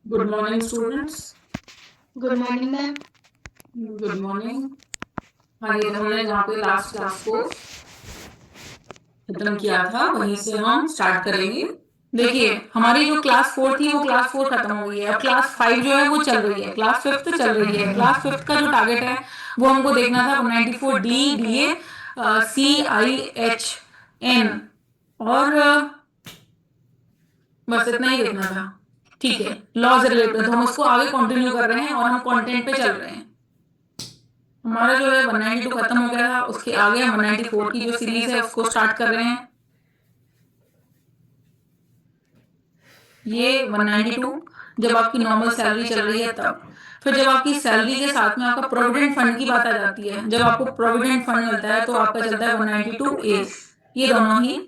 Good morning, students. Good morning ma'am. Good morning. हाँ, ये हमने जहाँ पे लास्ट क्लास को खत्म किया था वहीं से हम स्टार्ट करेंगे। देखिए, हमारी जो क्लास 4 थी वो क्लास 4 खत्म हो गई है। अब क्लास 5 जो है वो चल रही है, क्लास 5 चल रही है। क्लास 5 का जो टारगेट है वो हमको देखना था 94 डी डी ए CIHN और बस इतना ही देखना था। ठीक है, लॉ से रिलेटेड तो हम उसको आगे कंटिन्यू कर रहे हैं और हम कंटेंट पे चल रहे हैं। हमारा जो है 192 खत्म हो गया था, उसके आगे हम 194 की जो सीरीज है उसको स्टार्ट कर रहे हैं। ये 192 जब आपकी नॉर्मल सैलरी चल रही है तब। फिर जब आपकी सैलरी के साथ में आपका प्रोविडेंट फंड की बात आ जाती है, जब आपको प्रोविडेंट फंड मिलता है तो आपका चलता है 192A। ये दोनों ही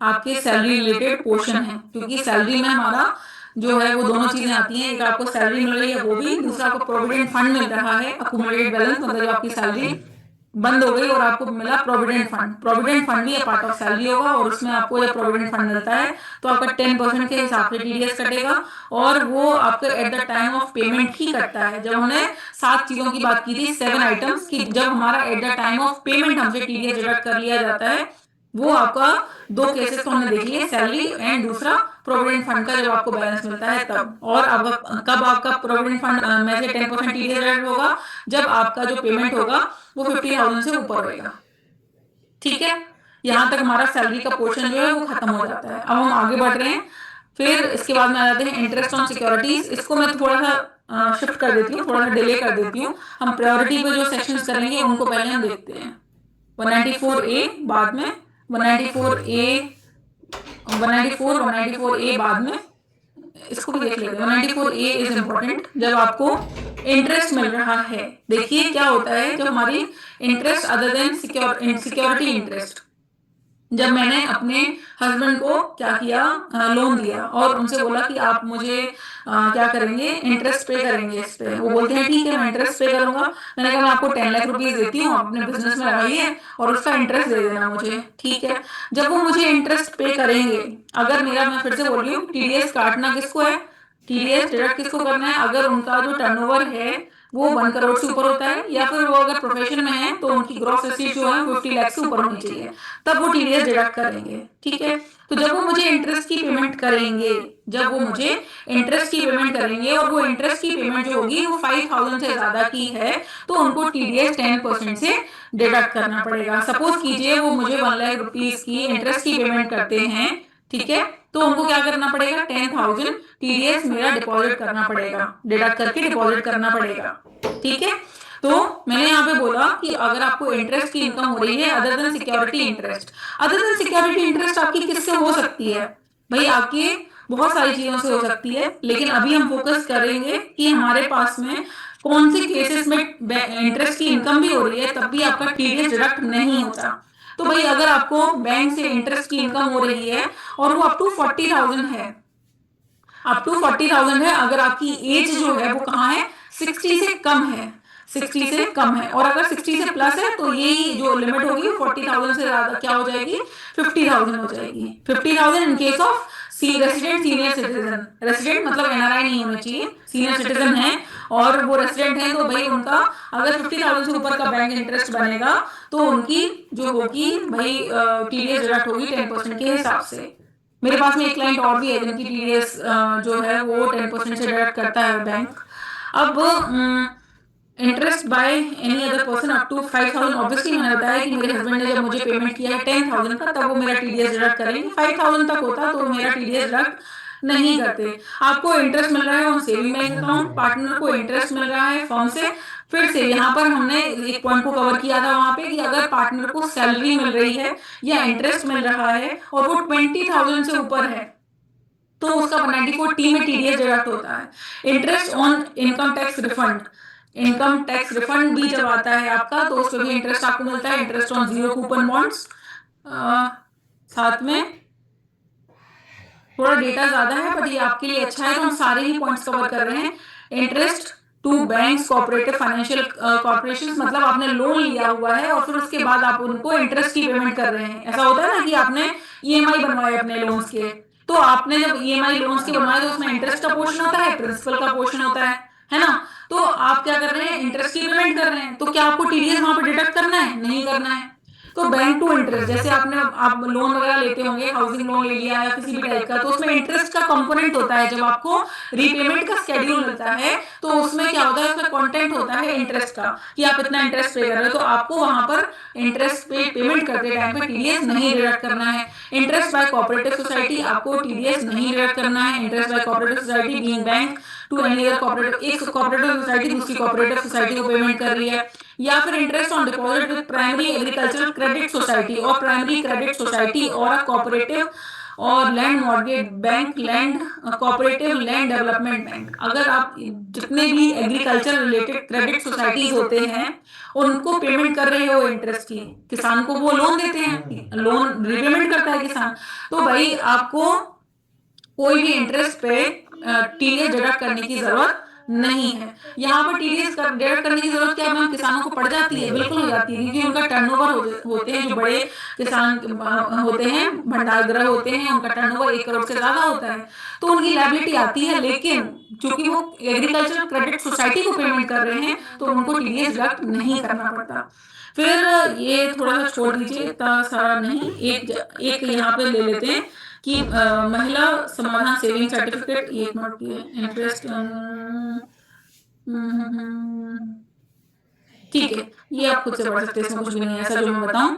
आपके सैलरी रिलेटेड पोर्शन है, क्योंकि सैलरी में हमारा जो है वो दोनों चीजें आती हैं। एक आपको सैलरी मिल रही है वो भी, दूसरा आपको प्रोविडेंट फंड मिल रहा है, अकुमुलेटेड बैलेंस, मतलब जब आपकी सैलरी बंद हो गई और आपको मिला प्रोविडेंट फंड। प्रोविडेंट फंड भी पार्ट ऑफ सैलरी होगा और उसमें आपको जब प्रोविडेंट फंड मिलता है तो आपका 10% के हिसाब से टीडीएस कटेगा और वो आपके at the time of payment ही कटता है। जब हमने 7 चीजों की बात की थी, 7 आइटम्स की, जब हमारा eight the time of payment हमसे टीडीएस डिडक्ट कर लिया जाता है, वो आपका दो केसेस तो हमने देख लिए, सैलरी एंड दूसरा प्रोविडेंट फंड का जब आपको बैलेंस मिलता है तब। और अब कब आपका प्रोविडेंट फंड में से 10% टीडीएस डिडक्ट होगा, जब आपका जो पेमेंट होगा वो 50,000 से ऊपर होएगा। ठीक है, यहाँ तक हमारा सैलरी का पोर्शन जो है वो खत्म हो जाता है। अब हम आगे बढ़ रहे हैं। फिर इसके बाद में आ जाते हैं इंटरेस्ट ऑन सिक्योरिटीज। इसको मैं थोड़ा सा शिफ्ट कर देती हूँ, थोड़ा सा डिले कर देती हूँ। हम प्रायोरिटी पे जो सेक्शंस करेंगे उनको पहले हम देखते हैं। 194A बाद में, 194A, 194A बाद में, इसको भी देख लेते हैं। 194A इज इम्पोर्टेंट जब आपको इंटरेस्ट मिल रहा है। देखिए क्या होता है जब हमारी interest other than security interest, जब मैंने अपने हस्बैंड को क्या किया, लोन दिया और उनसे बोला कि आप मुझे क्या करेंगे, इंटरेस्ट पे करेंगे इस पे। वो बोलते हैं ठीक है मैं इंटरेस्ट पे करूंगा। मैंने कहा मैं आपको 10 लाख रुपीज देती हूँ, अपने बिजनेस में लगाइए और उसका इंटरेस्ट दे देना मुझे। ठीक है, जब वो मुझे इंटरेस्ट पे करेंगे, अगर मेरा, मैं फिर से बोल रही हूँ, टीडीएस काटना किसको है, टीडीएस डिडक्ट किसको करना है, अगर उनका जो टर्नओवर है वो 1 करोड़ से ऊपर होता है, या फिर वो अगर प्रोफेशन में है तो उनकी ग्रॉस रेसीट जो है 50 लाख से ऊपर होनी चाहिए, तब वो टीडीएस डिडक्ट करेंगे। ठीक है, तो जब वो मुझे इंटरेस्ट की पेमेंट करेंगे, जब वो मुझे इंटरेस्ट की पेमेंट करेंगे और वो इंटरेस्ट की पेमेंट जो होगी वो 5,000 से ज्यादा की है, तो उनको टीडीएस 10% से डिडक्ट करना पड़ेगा। सपोज कीजिए वो मुझे 1 लाख रुपीज की इंटरेस्ट की पेमेंट करते हैं, ठीक है, तो उनको क्या करना पड़ेगा, 10,000 टीडीएस मेरा डिपॉजिट करना पड़ेगा, डिडक्ट करके डिपॉजिट करना पड़ेगा। ठीक है, तो मैंने यहाँ पे बोला कि अगर आपको इंटरेस्ट की इनकम हो रही है other than security interest, other than security interest आपकी किससे हो सकती है भाई, आपकी बहुत सारी चीजों से हो सकती है, लेकिन अभी हम फोकस करेंगे कि हमारे पास में कौन से केसेस में इंटरेस्ट की इनकम भी हो रही है तब भी आपका टीडीएस डिडक्ट नहीं होता। तो भाई अगर आपको बैंक से इंटरेस्ट की इनकम हो रही है और वो अप टू 40,000 है, अप टू 40,000 है, अगर आपकी एज जो है वो कहाँ है, 60 से कम है, 60 से कम है, और अगर 60 से प्लस है तो यही जो लिमिट होगी 40,000 से ज्यादा क्या हो जाएगी, 50,000 हो जाएगी। 50,000 in case of see resident senior citizen. Resident मतलब एनआरआई नहीं होना चाहिए, सीनियर सिटीजन है और वो रेसिडेंट है, तो भाई उनका अगर 50,000 से ऊपर का बैंक इंटरेस्ट बनेगा तो उनकी जो होगी भाई टीडीएस डिडक्ट होगी 10% के हिसाब से। मेरे पास में एक क्लाइंट और भी है जिनकी टीडीएस जो है वो 10% से डिडक्ट करता है बैंक। अब interest by any other person up to 5,000, obviously मैंने बताया कि मेरे हस्बैंड ने जब मुझे पेमेंट किया है 10,000 का, तब वो मेरा टीडीएस डिडक्ट करेंगे। 5,000 तक होता तो मेरा टीडीएस डिडक्ट नहीं करते। आपको इंटरेस्ट मिल रहा है on saving bank account, partner को इंटरेस्ट मिल रहा है फर्म से। फिर से यहाँ पर हमने एक पॉइंट को कवर किया था वहां पे कि अगर पार्टनर को सैलरी मिल रही है या इंटरेस्ट मिल रहा है और वो 20,000 से ऊपर है, तो उसका 194 टी में टीडीएस डिडक्ट होता है। Interest on income tax refund, income tax refund भी जब आता है आपका तो उसमें भी इंटरेस्ट आपको मिलता है, interest on zero coupon bonds. साथ में थोड़ा डेटा ज्यादा है बट ये आपके लिए अच्छा है, तो हम सारे ही पॉइंट्स कवर कर रहे हैं। Interest to banks cooperative financial corporation, मतलब आपने लोन लिया हुआ है और फिर उसके बाद आप उनको इंटरेस्ट की पेमेंट कर रहे हैं। ऐसा होता है ना कि आपने ईएमआई बनवाए अपने लोन्स के, तो आपने जब ईएमआई लोन्स के बनवाए तो उसमें इंटरेस्ट का पोर्शन होता है, प्रिंसिपल का पोर्शन होता है ना। तो आप क्या कर रहे हैं, इंटरेस्ट की पेमेंट कर रहे हैं, तो क्या आपको टीडीएस वहां पर डिडक्ट करना है? नहीं करना है। तो बैंक टू इंटरेस्ट, जैसे आप लोन वगैरह लेते होंगे, हाउसिंग लोन ले लिया या किसी भी टाइप का, तो उसमें इंटरेस्ट का कंपोनेंट होता है। जब आपको रीपेमेंट का शेड्यूल मिलता है तो उसमें क्या होता है, उसमें कंटेंट होता है इंटरेस्ट का, कि आप इतना इंटरेस्ट पे कर रहे हो। तो आपको वहां पर इंटरेस्ट पे पेमेंट करते टाइम पे टीडीएस नहीं डिडक्ट करना है। इंटरेस्ट बाय कोऑपरेटिव सोसाइटी, आपको टीडीएस नहीं डिडक्ट करना है। Interest by cooperative society being bank to any other cooperative, एक कोऑपरेटिव सोसाइटी दूसरी कोऑपरेटिव सोसाइटी को पेमेंट कर रही है। या फिर interest on deposit with primary agricultural credit society और प्राइमरी क्रेडिट सोसाइटी और अ कोऑपरेटिव और land mortgage bank, land cooperative land development bank. अगर आप जितने भी एग्रीकल्चर रिलेटेड क्रेडिट सोसाइटीज होते हैं उनको पेमेंट कर रहे हो इंटरेस्ट की, किसान को वो लोन देते हैं, लोन रिपेमेंट करता है किसान, तो भाई आपको कोई भी इंटरेस्ट पे टीडीएस डिडक्ट करने की जरूरत नहीं है। यहाँ पर टीडीएस डिडक्ट करने की जरूरत क्या मैम, किसानों को पड़ जाती है? बिल्कुल हो जाती है, क्योंकि उनका टर्नओवर होते हैं, जो बड़े किसान होते हैं, भंडार गृह होते हैं, उनका टर्नओवर 1 करोड़ से ज्यादा होता है, तो उनकी लायबिलिटी आती है। लेकिन चूंकि वो एग्रीकल्चर क्रेडिट सोसाइटी को पेमेंट कर रहे हैं तो उनको टीडीएस डिडक्ट नहीं करना पड़ता। फिर ये थोड़ा सा छोड़ दीजिए, इतना सारा नहीं, एक एक यहाँ पे ले लेते हैं कि महिला समाधान सेविंग सर्टिफिकेट, एक मिनट की इंटरेस्ट, ठीक है, ये आप खुद से पढ़ सकते हैं, इसमें कुछ भी नहीं है ऐसा जो मैं बताऊं।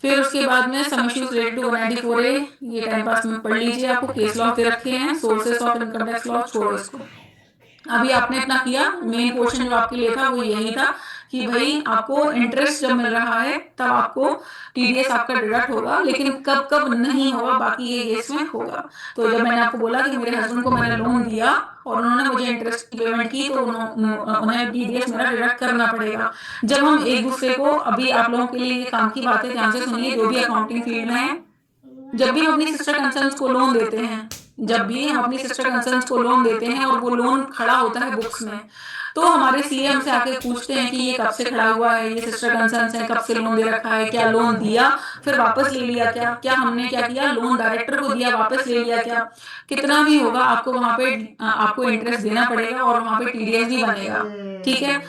फिर उसके बाद में some issues related to 194A, ये टाइम पास में पढ़ लीजिए, आपको केस लॉ दे रखे हैं, sources of income tax law, छोड़ो इसको। अभी आपने इतना किया, मेन पोर्शन जो आपके लिए था वो यही था कि भाई आपको इंटरेस्ट जब मिल रहा है तब आपको टीडीएस आपका डिडक्ट होगा, लेकिन कब कब नहीं होगा बाकी ये इसमें होगा। तो जब मैंने आपको बोला कि मेरे हस्बैंड को मैंने लोन दिया और उन्होंने मुझे इंटरेस्ट की पेमेंट की तो उन्हें टीडीएस मेरा डिडक्ट करना पड़ेगा। जब हम एक दूसरे को, अभी आप लोगों के लिए ये काम की बातें ध्यान से सुनिए, जो भी अकाउंटिंग फील्ड में है, जब भी हम अपनी सिस्टर कंसर्न्स को लोन देते हैं, जब भी हम अपनी सिस्टर कंसर्न्स को लोन देते हैं और वो लोन खड़ा होता है बुक्स में, तो हमारे सीए हमसे आके पूछते हैं कि ये कब से खड़ा हुआ है, ये सिस्टर कंसर्न्स है, कब से लोन दे रखा है, क्या लोन दिया फिर वापस ले लिया, क्या क्या हमने क्या किया, लोन डायरेक्टर को दिया वापस ले लिया क्या, कितना भी होगा आपको वहां पे आपको इंटरेस्ट देना पड़ेगा और वहां पे टीडीएस भी बनेगा। ठीक है,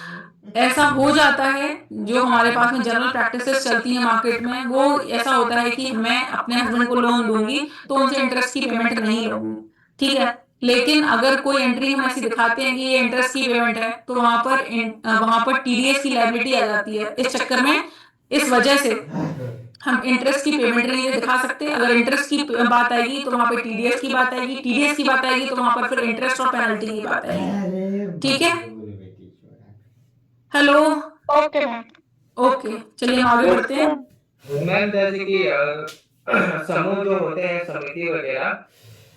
ऐसा हो जाता है, जो हमारे पास में जनरल प्रैक्टिसेस चलती हैं मार्केट में, वो ऐसा होता है कि मैं अपने हस्बैंड को लोन दूंगी तो उनसे इंटरेस्ट की पेमेंट नहीं लूंगी। ठीक है, लेकिन अगर कोई एंट्री हम ऐसी दिखाते हैं कि ये इंटरेस्ट की पेमेंट है तो वहां पर टीडीएस की लायबिलिटी आ जाती है। इस चक्कर में, इस वजह से हम इंटरेस्ट की पेमेंट नहीं दिखा सकते। अगर इंटरेस्ट की बात आएगी तो वहां पे टीडीएस की बात आएगी, टीडीएस की बात आएगी तो वहां पर फिर इंटरेस्ट और पेनल्टी की बात आएगी। ठीक है, हेलो, ओके मैम। ओके, चलिए हम आगे बढ़ते हैं। मैम जैसे कि समूह जो होते हैं, समिति वगैरह,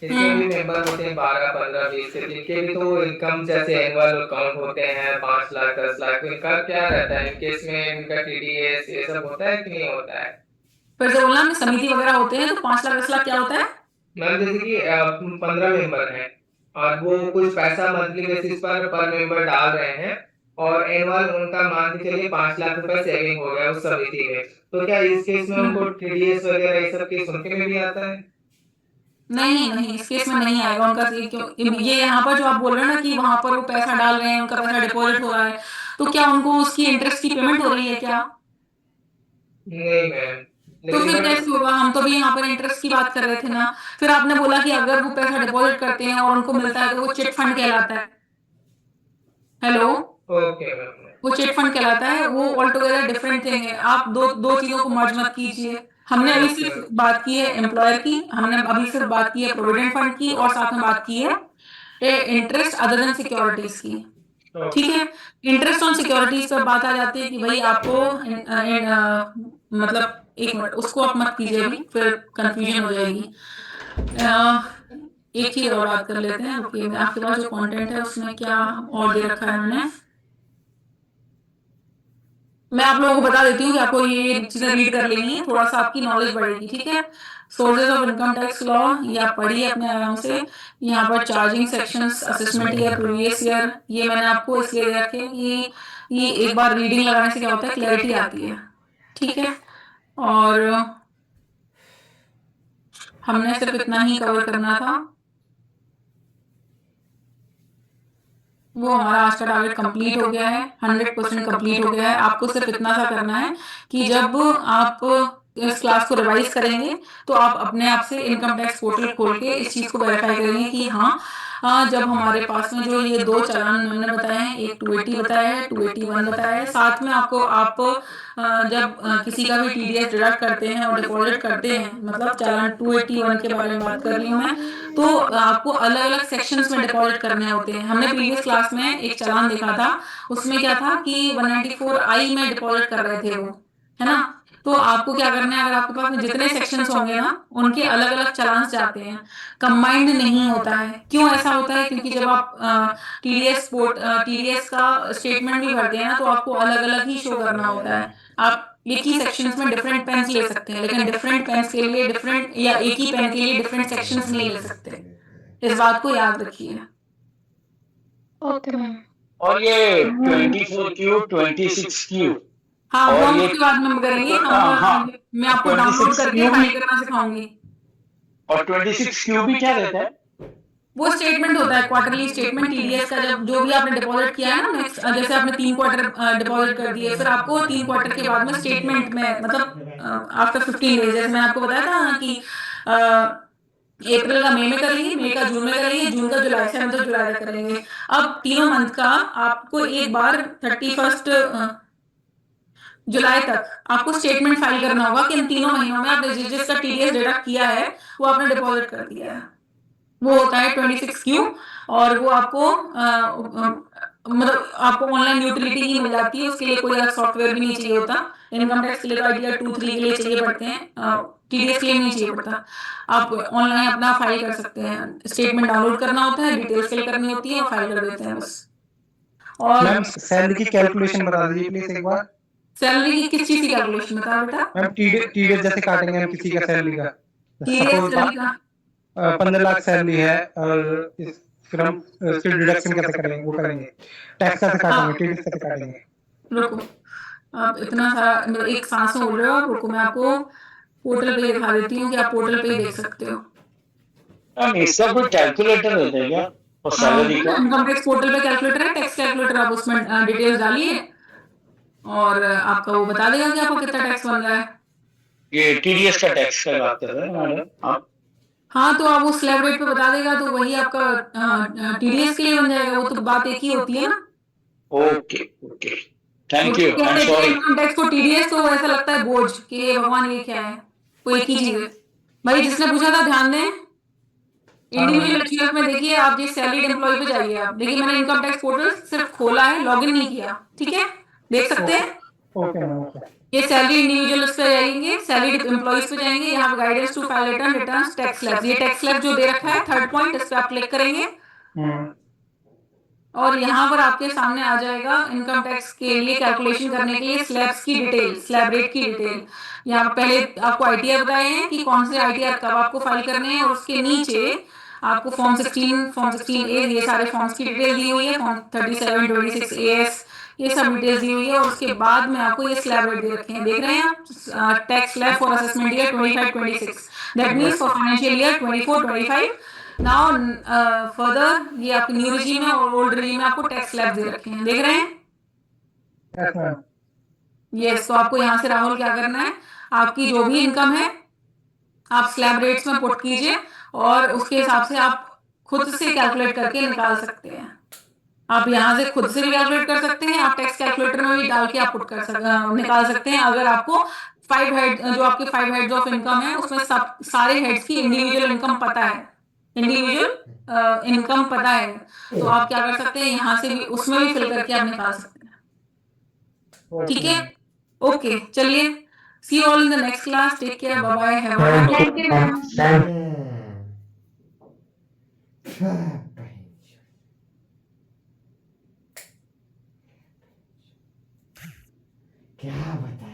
इसमें भी मेंबर होते हैं 12, 15, 20 से, जिनके भी तो इनकम जैसे एनुअल अकाउंट होते हैं 5 लाख 10 लाख, इनका क्या रहता है? इनके इसमें इनका टीडीएस ये सब होता है कि नहीं होता है? फिर से बोलना, में समिति वगैरह होते हैं तो 5 लाख 10 लाख क्या होता है? मैम जैसे कि 15 मेंबर हैं और वो कुछ पैसा मंथली बेसिस पर मेंबर डाल रहे हैं और एनुअल उनका मान के चलिए 5 लाख रुपए सेविंग हो गया उस समिति में, तो क्या इस केस में उनको टीडीएस वगैरह ये सब केस उनके में भी आता है? नहीं नहीं, इस केस में नहीं आएगा उनका। क्यों ये यहाँ पर जो आप बोल रहे हैं ना कि वहां पर वो पैसा डाल रहे हैं, उनका पैसा डिपॉजिट हो रहा है, तो क्या उनको उसकी इंटरेस्ट की पेमेंट हो रही है क्या? नहीं मैम, तो लेकिन फिर कैसे होगा? हम तो भी यहाँ पर इंटरेस्ट की बात कर रहे थे ना। फिर आपने बोला कि अगर वो पैसा डिपॉजिट करते हैं और उनको मिलता है तो वो चिट फंड कहलाता है। Hello, okay ma'am. वो चिट फंड कहलाता है, वो ऑल टुगेदर डिफरेंट थिंग है। आप दो दो चीजों को मर्ज मत कीजिए। हमने अभी सिर्फ बात की है एम्प्लॉयर की, हमने अभी सिर्फ बात की है प्रोविडेंट फंड की, और साथ में बात की है इंटरेस्ट अदर देन सिक्योरिटीज की। ठीक है, इंटरेस्ट ऑन सिक्योरिटीज पर बात आ जाती है कि भाई आपको मतलब, एक मिनट, उसको आप मत कीजिए अभी, फिर कंफ्यूजन हो जाएगी। एक चीज और बात कर लेते हैं, रुकिए, आपके पास जो कंटेंट है उसमें क्या और दे रखा है हमने। मैं आप लोगों को बता देती हूँ कि आपको ये चीजें रीड कर लेनी है, थोड़ा सा आपकी नॉलेज बढ़ेगी। ठीक है, sources of income tax law ये आप पढ़िए अपने आराम से। यहाँ पर charging sections, assessment year, previous year, ये मैंने आपको इसलिए दे रखे हैं कि ये एक बार रीडिंग लगाने से क्या होता है, क्लैरिटी आती है। ठीक है, और हमने सिर्फ इतना ही कवर करना था। वो हमारा आज का टारगेट कंप्लीट हो गया है, 100% कंप्लीट हो गया है। आपको सिर्फ इतना सा करना है कि जब आप इस क्लास को रिवाइज करेंगे तो आप अपने आप से इनकम टैक्स पोर्टल खोल के इस चीज़ को वेरीफाई करेंगे कि हाँ, जब हमारे पास में जो ये दो चालान मैंने बताए हैं, एक 280 बताया है, 281 बताया है, साथ में आपको आप जब किसी का भी टीडीएस डिडक्ट करते हैं और डिपॉजिट करते हैं, मतलब चालान 281 के बारे में बात कर रही हूँ मैं, तो आपको अलग अलग सेक्शंस में डिपॉजिट करने होते हैं। हमने प्रीवियस क्लास में एक चालान देखा था, उसमें क्या था कि 194I में डिपॉजिट कर रहे थे वो, है ना। तो आपको क्या करना है, अगर आपके पास में जितने सेक्शंस होंगे ना, उनके अलग अलग चालान जाते हैं, कंबाइंड नहीं होता है। क्यों ऐसा होता है? क्योंकि जब आप टीडीएस का स्टेटमेंट भी भरते हैं ना, तो आपको अलग अलग ही शो करना होता है। आप एक ही सेक्शंस में डिफरेंट पेन्स ले सकते हैं, लेकिन डिफरेंट पेन्स के लिए डिफरेंट, या एक ही पेन के लिए डिफरेंट सेक्शंस नहीं ले सकते। इस बात को याद रखिए। Okay ma'am. और ये 24Q 26Q हाँ, वो और हम ये उसके बाद में करेंगे। हाँ मैं आपको डाउनलोड करके 26Q फाइल भी करना सिखाऊंगी। और 26Q भी क्या रहता है? वो स्टेटमेंट होता है, क्वार्टरली स्टेटमेंट टीडीएस का। जब जो भी आपने डिपॉजिट किया है ना, नेक्स्ट जैसे आपने 3 क्वार्टर डिपॉजिट कर दिए, फिर आपको 3 क्वार्टर के बाद में स्टेटमेंट में, मतलब आफ्टर 15 डेज, जैसे मैंने आपको बताया था ना कि अप्रैल का मई में करेंगे, मई का जून में करेंगे, जून का जुलाई, 7 जुलाई तक करेंगे। अब तीनों मंथ का आपको एक बार 31 जुलाई तक आपको स्टेटमेंट फाइल करना होगा कि इन तीनों महीनों में आपने जिसका टीडीएस डिडक्ट किया है वो आपने डिपॉजिट कर दिया है। वो होता है 26Q, और वो आपको मतलब आपको ऑनलाइन यूटिलिटी ही मिल जाती है, उसके लिए कोई अलग सॉफ्टवेयर भी नहीं चाहिए होता। इनकम टैक्स के लिए तो आइडिया 2-3 के लिए चाहिए पड़ते हैं, टीडीएस के लिए नहीं चाहिए पड़ता। आप ऑनलाइन अपना फाइल कर सकते हैं, स्टेटमेंट डाउनलोड करना होता है, डिटेल्स फिल करनी होती है और फाइल कर देते हैं बस। और मैम सैलरी की कैलकुलेशन बता दीजिए प्लीज एक बार। सैलरी की किस चीज की कैलकुलेशन बता बेटा? मैम टीडीएस जैसे काटेंगे हम किसी का सैलरी का, टीडीएस सपोज सैलरी का 15 लाख सैलरी है और फिर हम उसके डिडक्शन कैसे करेंगे, वो करेंगे टैक्स कैसे काटेंगे, टीडीएस कैसे काटेंगे? रुको, आप इतना सारा मतलब एक सांस में बोल रहे हो आप, रुको मैं आपको पोर्टल पे दिखा देती हूँ कि आप पोर्टल पे ही देख सकते हो। मैम इसका कोई कैलकुलेटर रहता है क्या और सैलरी का? इनकम टैक्स पोर्टल पे कैलकुलेटर है, टैक्स कैलकुलेटर। आप उसमें डिटेल्स डालिए और आपका वो बता देगा कि आपका कितना टैक्स बन रहा है। ये टीडीएस का टैक्स का बात कर रहे हैं मैडम आप? हाँ, तो आप वो स्लैब रेट पे बता देगा, तो वही आपका टीडीएस के लिए बन जाएगा। वो तो बात एक ही होती है ना। ओके ओके, थैंक यू, कहते आई एम हैं कि सॉरी। इनकम टैक्स को टीडीएस, तो ऐसा लगता है बोझ कि ये भगवान ये क्या है, वो एक ही चीज है। भाई जिसने पूछा था ध्यान दें, इंडिविजुअल एचयूएफ में देखिए, आप जिस सैलरीड एम्प्लॉय पे जाइए, आप देखिए मैंने इनकम टैक्स पोर्टल सिर्फ खोला है, लॉगिन नहीं किया, ठीक है, देख सकते हैं। Okay ma'am okay. ये सैलरी इंडिविजुअल्स पे जाएंगे, सैलरीड एम्प्लॉइज पे जाएंगे, यहाँ guidance to file return, returns, tax slabs, ये टैक्स स्लैब जो दे रखा है 3rd पॉइंट, इस पे आप क्लिक करेंगे और यहाँ पर आपके सामने आ जाएगा इनकम टैक्स के लिए कैलकुलेशन करने के लिए स्लैब्स की डिटेल, स्लैब रेट की डिटेल। यहाँ पहले आपको आईटीआर बताए हैं कि कौन से आईटीआर कब आपको फाइल करने हैं, और उसके नीचे आपको फॉर्म 16, फॉर्म 16A, ये सारे फॉर्म्स की डिटेल दी हुई है, फॉर्म 37, 26 AS, ये सब डिटेल्स दी हुई है। और उसके बाद में आपको ये स्लैब रेट दे रखे हैं, देख रहे हैं आप, tax slab for assessment year 25-26, that means for financial year 24-25। Now further ये आपके न्यू रिजीम है और ओल्ड रिजीम में आपको टैक्स स्लैब दे रखे हैं, देख रहे हैं। Yes ma'am. यस, तो आपको यहाँ से राहुल क्या करना है, आपकी जो भी इनकम है आप स्लैब रेट्स में पुट कीजिए और उसके हिसाब से आप खुद से कैलकुलेट करके निकाल सकते हैं। आप यहाँ से खुद से भी कैलकुलेट कर सकते हैं, आप टैक्स कैलकुलेटर में भी डाल के आप पुट निकाल सकते हैं। अगर आपको 5 हेड, जो आपके 5 हेड्स ऑफ इनकम है, उसमें सब सारे हेड्स की इंडिविजुअल इनकम पता है, इंडिविजुअल इनकम पता है, तो आप क्या कर सकते हैं, यहाँ से भी उसमें भी फिल करके आप निकाल सकते हैं, ठीक है। ओके, चलिए, see you all in the next class, take care, bye bye, have a thank you ma'am. क्या बताए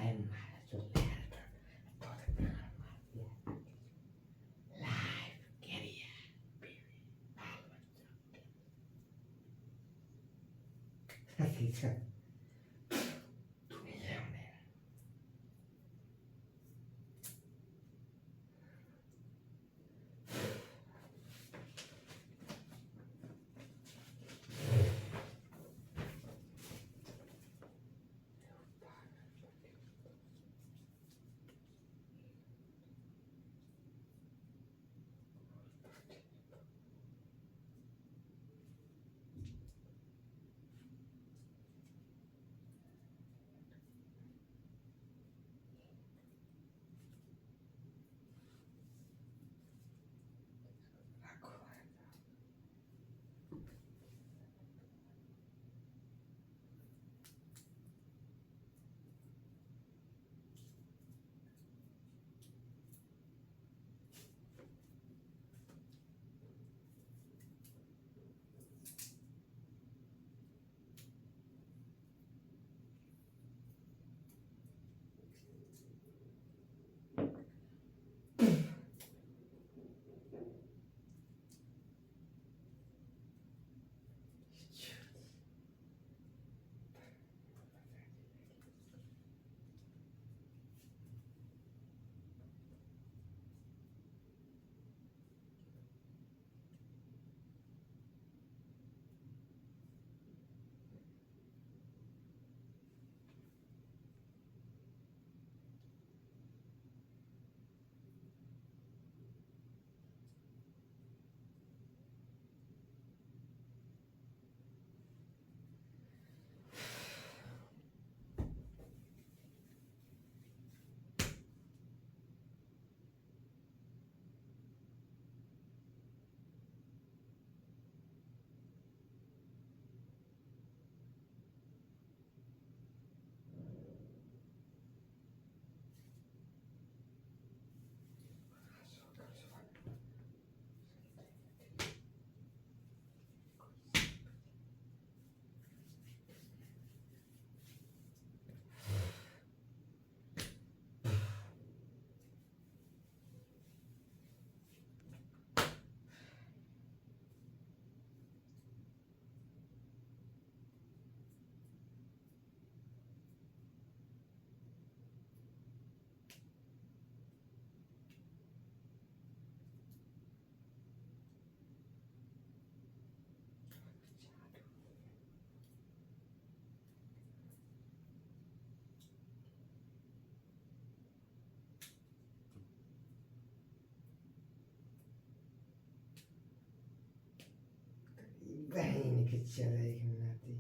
बहन की चराई नाती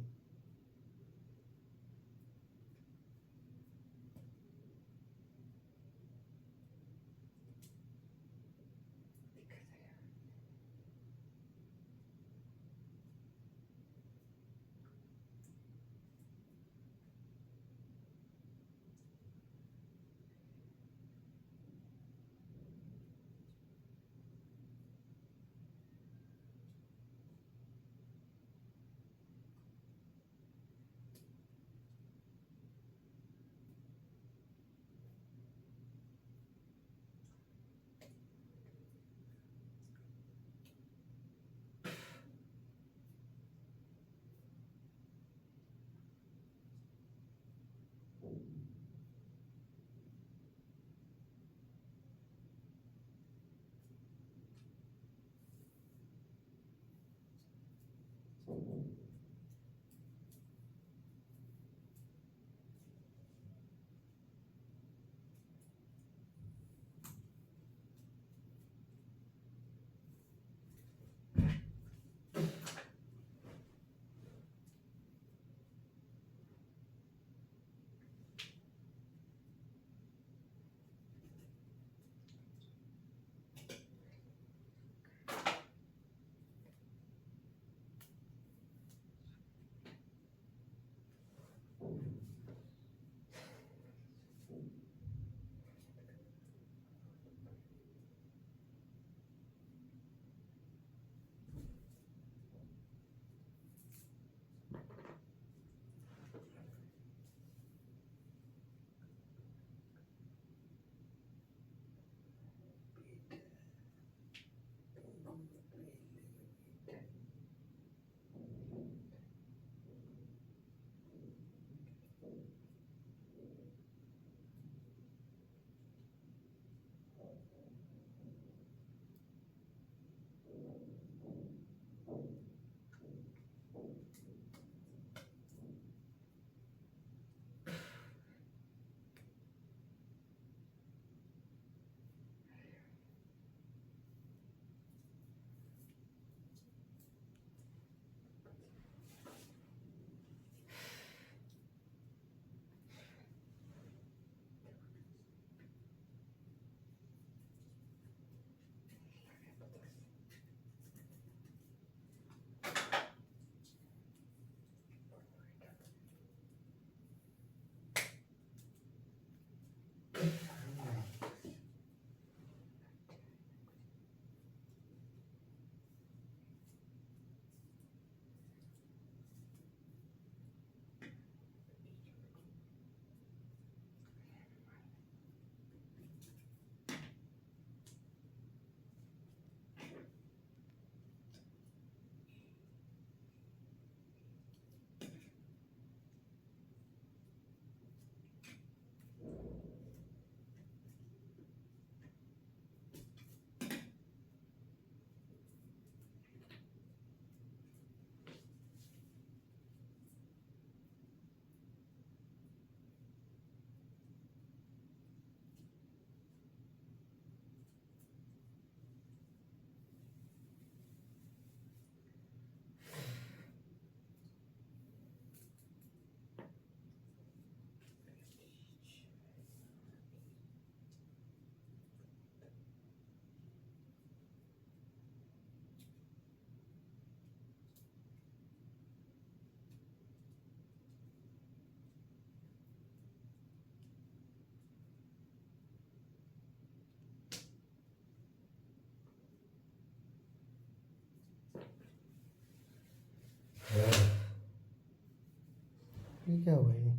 ये क्या हुआ ये?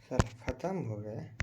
साला खत्म हो गया।